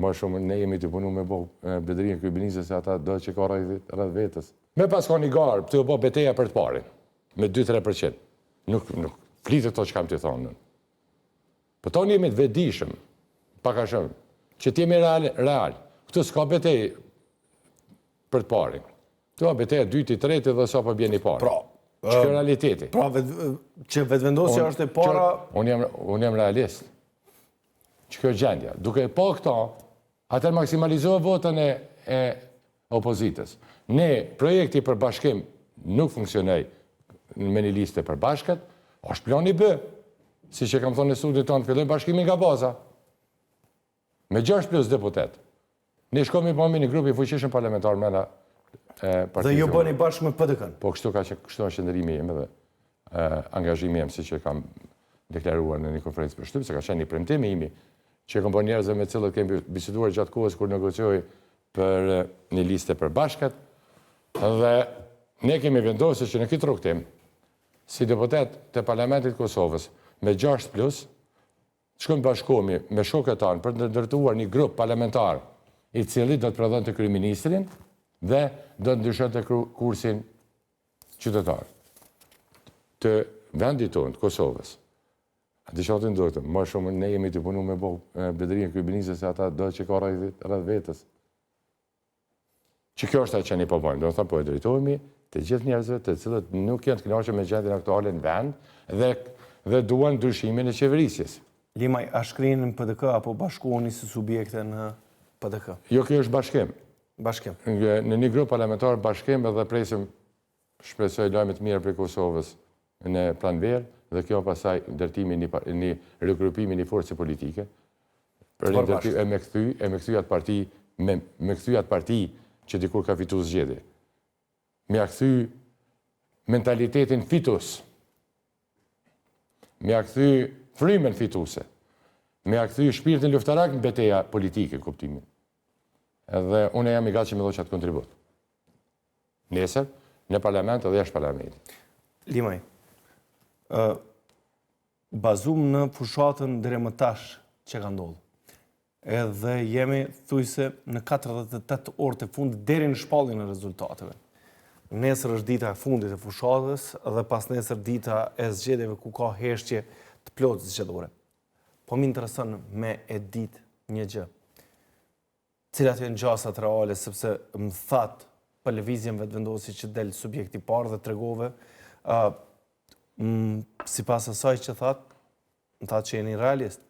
më shumë ne jemi të punu me bo bledrinë kryeministrit se ata do që ka rreth vetës. Me pas ka një garë, të bo beteja për të parin, me 2-3%. Nuk flitet to që kam të thonë. Për tonë jemi të vedishëm, paka shumë, që t'jemi real. Këtu s'ka betej për të parin. Këtu ka beteja 2-3 dhe sa për bjeni parin. Që kjo realiteti. Pra, që vetëvendosja është e para... Unë jam realist. Që kjo gjendja. Duke pa këta, atër maksimalizohë votën e opozitës. Ne, projekti për bashkim nuk funksionej me një liste për bashkët, është plani B. Si që kam thonë në studit tonë, fillojnë bashkimin nga baza. Me 6+ deputet. Ne shkomi përmi një grupi fuqishëm parlamentar me la Dhe ju bëni bashkë me PDK-n? Po kështu është qëndërimi im edhe angazhimi im, si që kam deklaruar në një konferencë për shtypë, se ka qenë një premtimi imi, që kom bërë njerëzve me cilët kemi biseduar gjatë kohës kur negocioj për një liste për bashkat, dhe ne kemi vendosur që në këtë rrugtim, si deputet të Parlamentit Kosovës, me 6+, shkojmë bashkohemi me shokët tanë për të ndërtuar një grup parlamentar i cili do të prodhon të kryeministrin dhe do të ndryshon të kursin qytetar të vendit tonë, të Kosovës. A të shatë ndërtë, më shumë ne jemi të punu me bo bledrinë kryeministrit se ata do që ka rreth vetës. Që kjo është e që një përbojmë, do në thëmë po e drejtojmi të gjithë njerëzve të cilët nuk janë të kënaqur me gjendjen aktuale në vend dhe duan ndryshimin e qeverisjes. Limaj, a shkrinë në PDK apo bashkuoni si subjekte në PDK? Jo, kjo është bashkim. Bashkim. Në një grup parlamentar bashkim edhe presim shpresoj lajme të mirë për Kosovës në plan verë dhe kjo pasaj ndërtimi një regrupimi një force politike e me këthy atë parti që dikur ka fitu zgjedi. Me a këthy mentalitetin fitus. Me a këthy frymen fituse. Me a këthy shpirtin luftarak në beteja politike, kuptimin. Edhe unë jam i gatë që me do qatë kontribut. Nesër, në parlament edhe jashtë parlamentit. Limaj, bazum në fushatën dhere më tash që ka ndodhë, edhe jemi thujse në 48 orë të fundit deri në shpalljen e rezultateve. Nesër është dita e fundit e fushatës dhe pas nesër dita e zgjedhjeve ku ka heshtje të plotë zgjedhore. Po më intereson me e ditë një gjë. Cilat janë gjasat reale, sepse më thatë për lëvizjen vetëvendosi që del subjekti parë dhe tregove, si pas asaj që thatë, më thatë që jeni realist.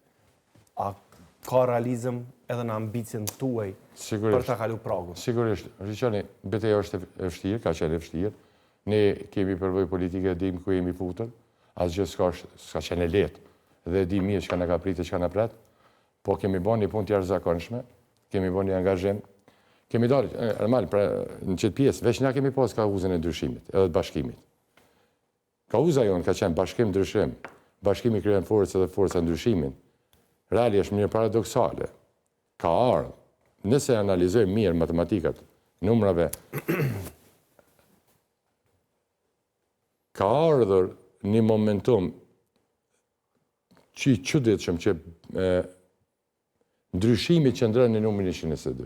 A ka realizëm edhe në ambicjen tuaj për të kalu pragun? Sigurisht. Rishoni, beteja është e vështirë, ka qenë e vështirë. Ne kemi përvoj politike, dim ku jemi futën, asgjë s'ka qenë e letë, dhe di mirë që ka në ka pritë, që ka në pretë, po kemi bon një punë tjarë zakonshme, kemi bon një angazhem, kemi dalë, normal, në qëtë pjesë, veç nga kemi pas kauzën e ndryshimit, edhe të bashkimit. Kauza jonë ka qenë bashkim-ndryshim, bashkimi kryen forcë dhe forca ndryshimin, reali është mirë paradoksale, ka ardhë, nëse analizojmë mirë matematikat, numrave, ka ardhër një momentum që i qëditëshëm që ndryshimi që ndrën në numrin 122.